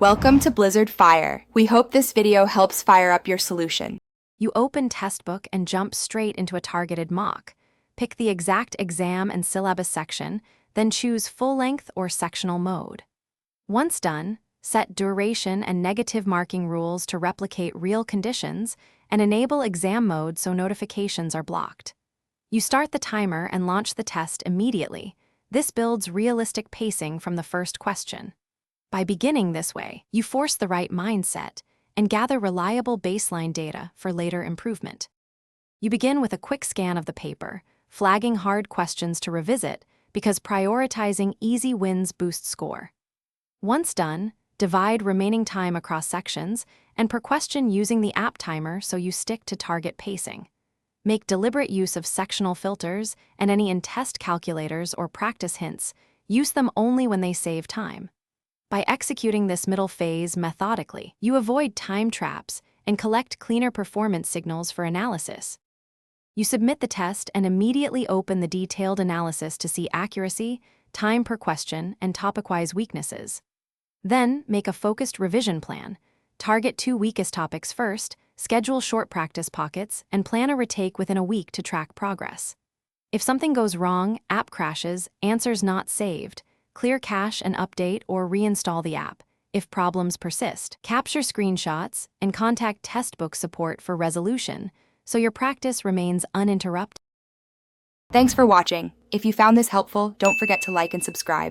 Welcome to Blizzard Fire. We hope this video helps fire up your solution. You open Testbook and jump straight into a targeted mock. Pick the exact exam and syllabus section, then choose full-length or sectional mode. Once done, set duration and negative marking rules to replicate real conditions and enable exam mode so notifications are blocked. You start the timer and launch the test immediately. This builds realistic pacing from the first question. By beginning this way, you force the right mindset and gather reliable baseline data for later improvement. You begin with a quick scan of the paper, flagging hard questions to revisit because prioritizing easy wins boosts score. Once done, divide remaining time across sections and per question using the app timer so you stick to target pacing. Make deliberate use of sectional filters and any in-test calculators or practice hints. Use them only when they save time. By executing this middle phase methodically, you avoid time traps and collect cleaner performance signals for analysis. You submit the test and immediately open the detailed analysis to see accuracy, time per question, and topic-wise weaknesses. Then, make a focused revision plan. Target 2 weakest topics first, schedule short practice pockets, and plan a retake within a week to track progress. If something goes wrong, app crashes, answers not saved, clear cache and update or reinstall the app. If problems persist, capture screenshots and contact Testbook support for resolution so your practice remains uninterrupted. Thanks for watching. If you found this helpful, don't forget to like and subscribe.